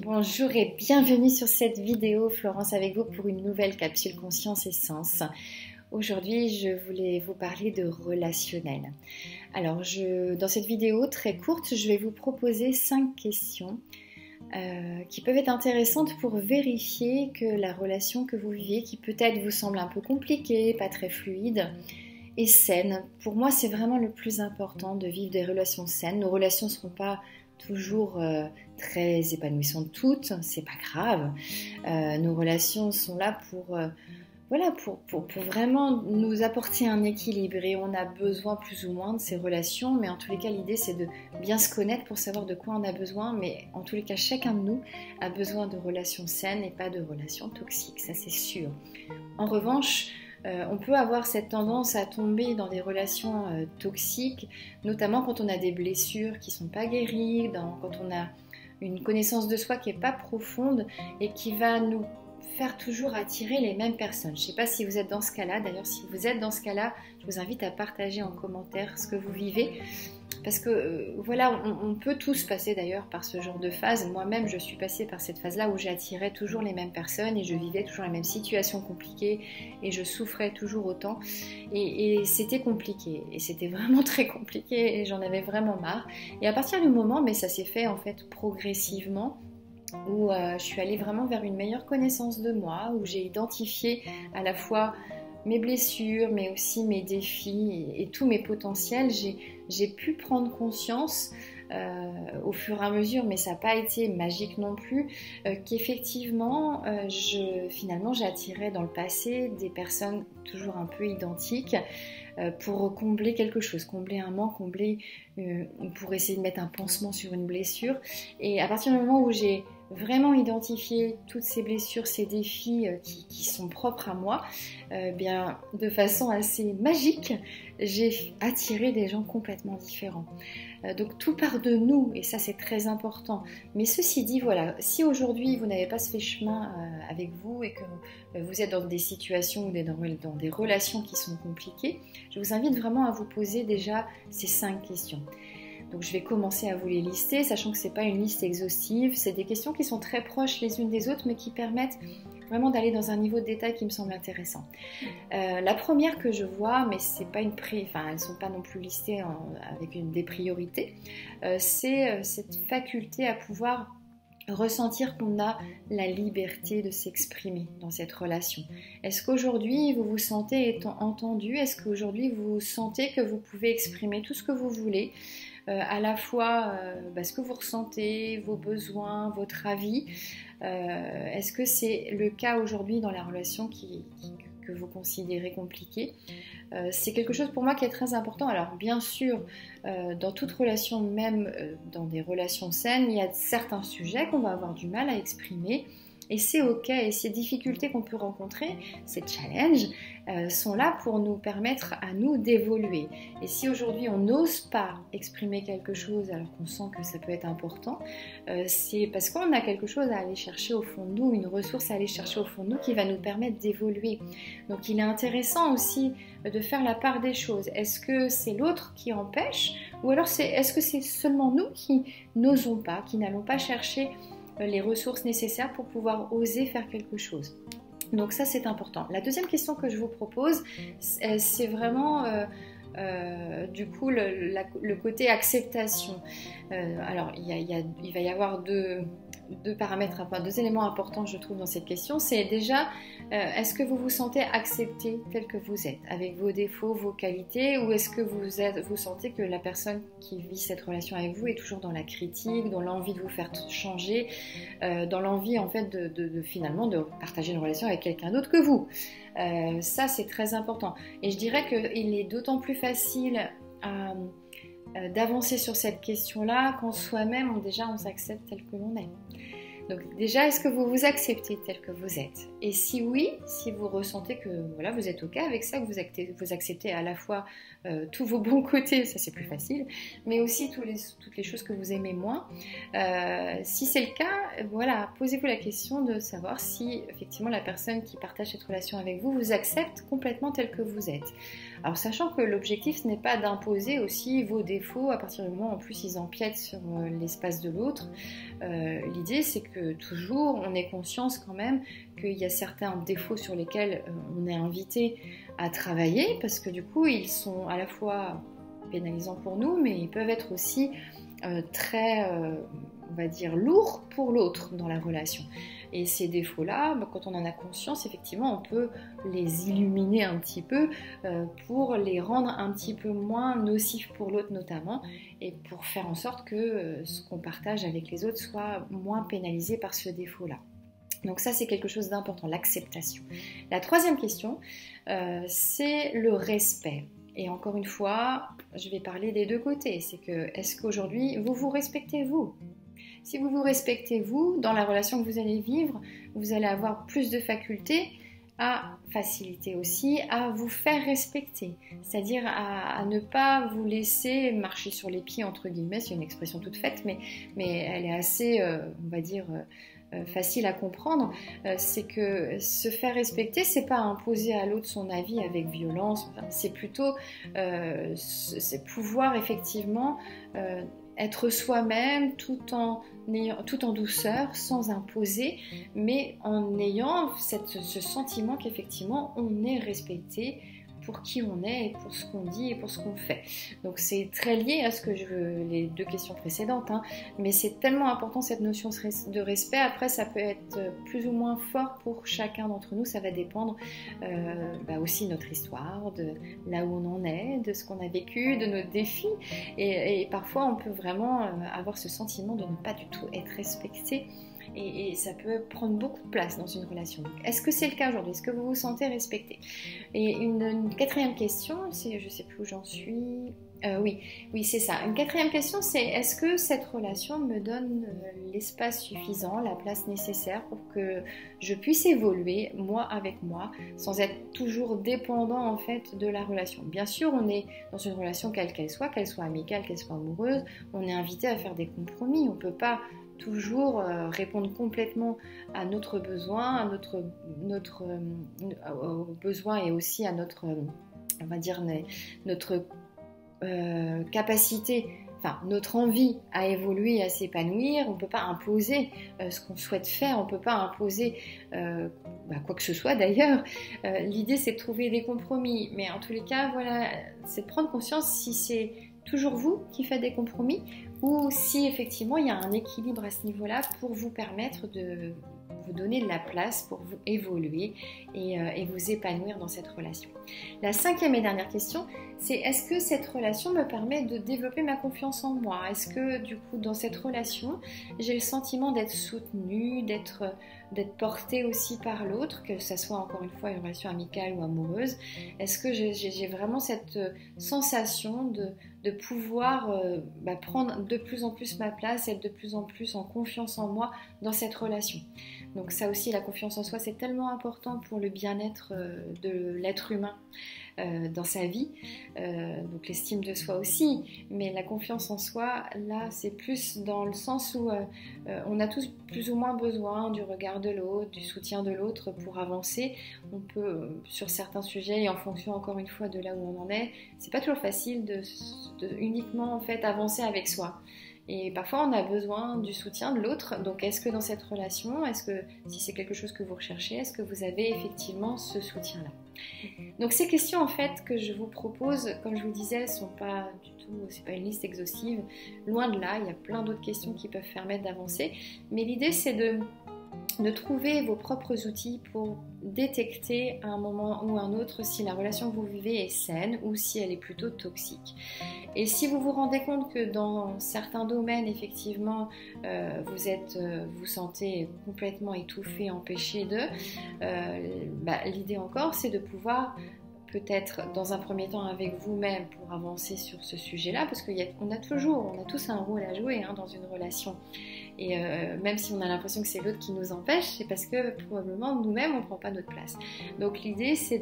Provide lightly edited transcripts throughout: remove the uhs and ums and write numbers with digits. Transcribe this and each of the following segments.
Bonjour et bienvenue sur cette vidéo. Florence avec vous pour une nouvelle capsule Conscience et Sens. Aujourd'hui, je voulais vous parler de relationnel. Alors, dans cette vidéo très courte, je vais vous proposer 5 questions qui peuvent être intéressantes pour vérifier que la relation que vous vivez, qui peut-être vous semble un peu compliquée, pas très fluide, est saine. Pour moi, c'est vraiment le plus important de vivre des relations saines. Nos relations ne seront pas toujours très épanouissantes toutes, c'est pas grave. Nos relations sont là pour vraiment nous apporter un équilibre et on a besoin plus ou moins de ces relations, mais en tous les cas l'idée c'est de bien se connaître pour savoir de quoi on a besoin, mais en tous les cas chacun de nous a besoin de relations saines et pas de relations toxiques, ça c'est sûr. En revanche, on peut avoir cette tendance à tomber dans des relations toxiques, notamment quand on a des blessures qui ne sont pas guéries, quand on a une connaissance de soi qui n'est pas profonde et qui va nous faire toujours attirer les mêmes personnes. Je ne sais pas si vous êtes dans ce cas-là, d'ailleurs si vous êtes dans ce cas-là, je vous invite à partager en commentaire ce que vous vivez. Parce que voilà, on peut tous passer d'ailleurs par ce genre de phase. Moi-même, je suis passée par cette phase-là où j'attirais toujours les mêmes personnes et je vivais toujours les mêmes situations compliquées et je souffrais toujours autant. Et c'était compliqué. Et c'était vraiment très compliqué et j'en avais vraiment marre. Et à partir du moment, mais ça s'est fait en fait progressivement, où je suis allée vraiment vers une meilleure connaissance de moi, où j'ai identifié à la fois mes blessures, mais aussi mes défis et tous mes potentiels, j'ai pu prendre conscience au fur et à mesure, mais ça n'a pas été magique non plus, qu'effectivement, finalement, j'attirais dans le passé des personnes toujours un peu identiques pour combler quelque chose, combler un manque, pour essayer de mettre un pansement sur une blessure. Et à partir du moment où j'ai vraiment identifier toutes ces blessures, ces défis qui sont propres à moi, bien de façon assez magique, j'ai attiré des gens complètement différents. Donc tout part de nous et ça c'est très important. Mais ceci dit, voilà, si aujourd'hui vous n'avez pas fait chemin avec vous et que vous êtes dans des situations ou dans des relations qui sont compliquées, je vous invite vraiment à vous poser déjà ces 5 questions. Donc je vais commencer à vous les lister, sachant que ce n'est pas une liste exhaustive, c'est des questions qui sont très proches les unes des autres, mais qui permettent vraiment d'aller dans un niveau de détail qui me semble intéressant. La première que je vois, mais c'est pas elles ne sont pas non plus listées avec des priorités, c'est cette faculté à pouvoir ressentir qu'on a la liberté de s'exprimer dans cette relation. Est-ce qu'aujourd'hui vous vous sentez entendu? Est-ce qu'aujourd'hui vous sentez que vous pouvez exprimer tout ce que vous voulez? À la fois ce que vous ressentez, vos besoins, votre avis. Est-ce que c'est le cas aujourd'hui dans la relation que vous considérez compliquée? C'est quelque chose pour moi qui est très important. Alors bien sûr, dans toute relation, même dans des relations saines, il y a certains sujets qu'on va avoir du mal à exprimer. Et c'est ok, et ces difficultés qu'on peut rencontrer, ces challenges, sont là pour nous permettre à nous d'évoluer. Et si aujourd'hui on n'ose pas exprimer quelque chose alors qu'on sent que ça peut être important, c'est parce qu'on a quelque chose à aller chercher au fond de nous, une ressource à aller chercher au fond de nous qui va nous permettre d'évoluer. Donc il est intéressant aussi de faire la part des choses. Est-ce que c'est l'autre qui empêche, ou alors est-ce que c'est seulement nous qui n'osons pas, qui n'allons pas chercher les ressources nécessaires pour pouvoir oser faire quelque chose? Donc ça c'est important. La deuxième question que je vous propose, c'est vraiment du coup le côté acceptation. Alors il va y avoir deux paramètres, deux éléments importants je trouve dans cette question. C'est déjà est-ce que vous vous sentez accepté tel que vous êtes, avec vos défauts, vos qualités, ou est-ce que vous sentez que la personne qui vit cette relation avec vous est toujours dans la critique, dans l'envie de vous faire changer, dans l'envie en fait de finalement de partager une relation avec quelqu'un d'autre que vous? Ça c'est très important. Et je dirais qu'il est d'autant plus facile d'avancer sur cette question-là quand soi-même on s'accepte tel que l'on est. Donc déjà, est-ce que vous vous acceptez tel que vous êtes? Et si oui, si vous ressentez que voilà, vous êtes ok avec ça, que vous acceptez à la fois tous vos bons côtés, ça c'est plus facile, mais aussi toutes les choses que vous aimez moins. Si c'est le cas, voilà, posez-vous la question de savoir si effectivement la personne qui partage cette relation avec vous vous accepte complètement tel que vous êtes. Alors sachant que l'objectif ce n'est pas d'imposer aussi vos défauts à partir du moment où en plus ils empiètent sur l'espace de l'autre. L'idée c'est que que toujours on ait conscience quand même qu'il y a certains défauts sur lesquels on est invité à travailler, parce que du coup ils sont à la fois pénalisants pour nous, mais ils peuvent être aussi très, on va dire, lourds pour l'autre dans la relation. Et ces défauts-là, quand on en a conscience, effectivement, on peut les illuminer un petit peu pour les rendre un petit peu moins nocifs pour l'autre notamment, et pour faire en sorte que ce qu'on partage avec les autres soit moins pénalisé par ce défaut-là. Donc ça, c'est quelque chose d'important, l'acceptation. La troisième question, c'est le respect. Et encore une fois, je vais parler des deux côtés. C'est que, est-ce qu'aujourd'hui, vous vous respectez vous ? Si vous vous respectez vous, dans la relation que vous allez vivre, vous allez avoir plus de facultés à faciliter aussi, à vous faire respecter. C'est-à-dire à ne pas vous laisser marcher sur les pieds, entre guillemets, c'est une expression toute faite, mais elle est assez, on va dire, facile à comprendre. C'est que se faire respecter, c'est pas imposer à l'autre son avis avec violence, c'est plutôt c'est pouvoir effectivement être soi-même tout en douceur, sans imposer, mais en ayant ce sentiment qu'effectivement on est respecté pour qui on est et pour ce qu'on dit et pour ce qu'on fait. Donc c'est très lié à les deux questions précédentes, hein, mais c'est tellement important cette notion de respect. Après, ça peut être plus ou moins fort pour chacun d'entre nous, ça va dépendre aussi de notre histoire, de là où on en est, de ce qu'on a vécu, de nos défis, et parfois on peut vraiment avoir ce sentiment de ne pas du tout être respecté. Et ça peut prendre beaucoup de place dans une relation. Est-ce que c'est le cas aujourd'hui ? Est-ce que vous vous sentez respecté ? Et une quatrième question, je ne sais plus où j'en suis. Oui, c'est ça. Une quatrième question, c'est est-ce que cette relation me donne l'espace suffisant, la place nécessaire pour que je puisse évoluer, moi avec moi, sans être toujours dépendant en fait de la relation. Bien sûr, on est dans une relation quelle qu'elle soit amicale, qu'elle soit amoureuse, on est invité à faire des compromis. On ne peut pas toujours répondre complètement à notre besoin, aux besoins et aussi à notre, on va dire, notre capacité, enfin notre envie à évoluer, à s'épanouir. On ne peut pas imposer ce qu'on souhaite faire, on ne peut pas imposer quoi que ce soit d'ailleurs. L'idée c'est de trouver des compromis, mais en tous les cas, voilà, c'est de prendre conscience si c'est toujours vous qui faites des compromis ou si effectivement il y a un équilibre à ce niveau-là pour vous permettre de vous donner de la place pour vous évoluer et vous épanouir dans cette relation. La cinquième et dernière question, c'est est-ce que cette relation me permet de développer ma confiance en moi ? Est-ce que du coup dans cette relation, j'ai le sentiment d'être soutenue, d'être portée aussi par l'autre, que ça soit encore une fois une relation amicale ou amoureuse ? Est-ce que j'ai vraiment cette sensation de pouvoir prendre de plus en plus ma place, être de plus en plus en confiance en moi dans cette relation ? Donc ça aussi, la confiance en soi, c'est tellement important pour le bien-être de l'être humain dans sa vie, donc l'estime de soi aussi, mais la confiance en soi, là, c'est plus dans le sens où on a tous plus ou moins besoin du regard de l'autre, du soutien de l'autre pour avancer. On peut, sur certains sujets, et en fonction encore une fois de là où on en est, c'est pas toujours facile de uniquement en fait avancer avec soi. Et parfois, on a besoin du soutien de l'autre. Donc, est-ce que dans cette relation, si c'est quelque chose que vous recherchez, est-ce que vous avez effectivement ce soutien-là ? Donc, ces questions, en fait, que je vous propose, comme je vous disais, elles sont pas du tout, c'est pas une liste exhaustive. Loin de là, il y a plein d'autres questions qui peuvent permettre d'avancer. Mais l'idée, c'est de trouver vos propres outils pour détecter à un moment ou un autre si la relation que vous vivez est saine ou si elle est plutôt toxique. Et si vous vous rendez compte que dans certains domaines, effectivement, vous sentez complètement étouffé, empêché l'idée encore, c'est de pouvoir peut-être dans un premier temps avec vous-même pour avancer sur ce sujet-là, parce qu'on a tous un rôle à jouer dans une relation. Et même si on a l'impression que c'est l'autre qui nous empêche, c'est parce que probablement nous-mêmes on ne prend pas notre place. Donc l'idée c'est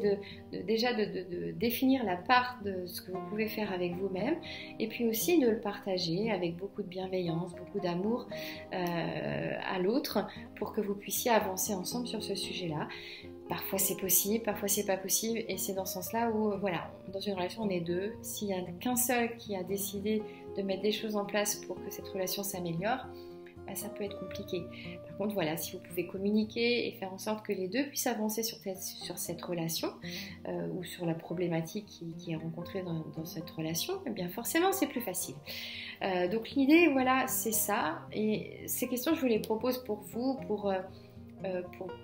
déjà de définir la part de ce que vous pouvez faire avec vous-même et puis aussi de le partager avec beaucoup de bienveillance, beaucoup d'amour à l'autre pour que vous puissiez avancer ensemble sur ce sujet-là. Parfois c'est possible, parfois c'est pas possible et c'est dans ce sens-là où dans une relation on est deux. S'il n'y a qu'un seul qui a décidé de mettre des choses en place pour que cette relation s'améliore, ça peut être compliqué. Par contre, voilà, si vous pouvez communiquer et faire en sorte que les deux puissent avancer sur cette relation ou sur la problématique qui est rencontrée dans cette relation, eh bien forcément, c'est plus facile. Donc l'idée, voilà, c'est ça. Et ces questions, je vous les propose pour vous, pour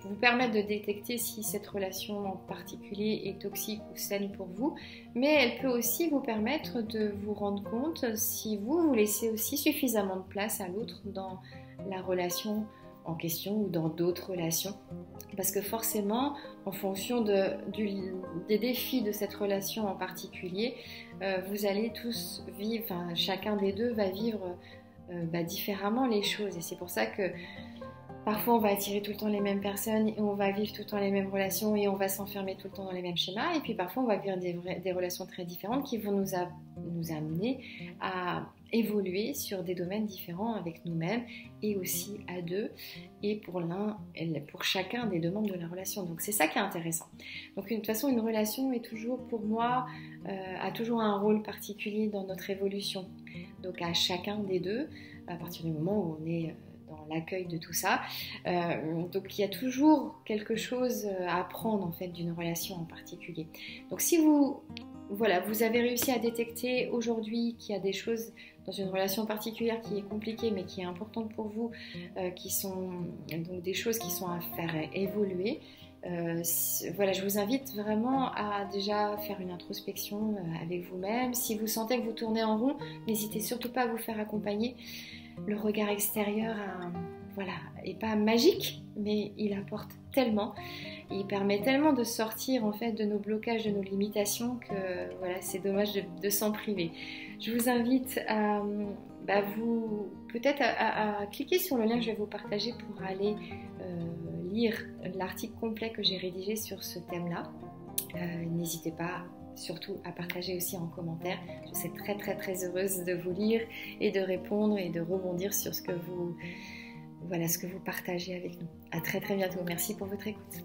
vous permettre de détecter si cette relation en particulier est toxique ou saine pour vous, mais elle peut aussi vous permettre de vous rendre compte si vous laissez aussi suffisamment de place à l'autre dans la relation en question ou dans d'autres relations. Parce que forcément, en fonction des défis de cette relation en particulier, vous allez tous vivre, enfin, chacun des deux va vivre différemment les choses. Et c'est pour ça que parfois, on va attirer tout le temps les mêmes personnes et on va vivre tout le temps les mêmes relations et on va s'enfermer tout le temps dans les mêmes schémas. Et puis parfois, on va vivre des relations très différentes qui vont nous amener à évoluer sur des domaines différents avec nous-mêmes et aussi à deux et pour chacun des deux membres de la relation. Donc c'est ça qui est intéressant. Donc de toute façon, une relation est toujours, pour moi, a toujours un rôle particulier dans notre évolution. Donc à chacun des deux, à partir du moment où on est dans l'accueil de tout ça. Donc il y a toujours quelque chose à apprendre en fait d'une relation en particulier. Donc si vous avez réussi à détecter aujourd'hui qu'il y a des choses dans une relation particulière qui est compliquée mais qui est importante pour vous, qui sont donc des choses qui sont à faire évoluer. Je vous invite vraiment à déjà faire une introspection avec vous-même. Si vous sentez que vous tournez en rond, n'hésitez surtout pas à vous faire accompagner. Le regard extérieur est pas magique, mais il apporte tellement. Il permet tellement de sortir en fait de nos blocages, de nos limitations que c'est dommage de s'en priver. Je vous invite à cliquer sur le lien que je vais vous partager pour aller lire l'article complet que j'ai rédigé sur ce thème-là. N'hésitez pas surtout à partager aussi en commentaire. Je serai très très très heureuse de vous lire et de répondre et de rebondir sur ce que vous partagez avec nous. À très très bientôt. Merci pour votre écoute.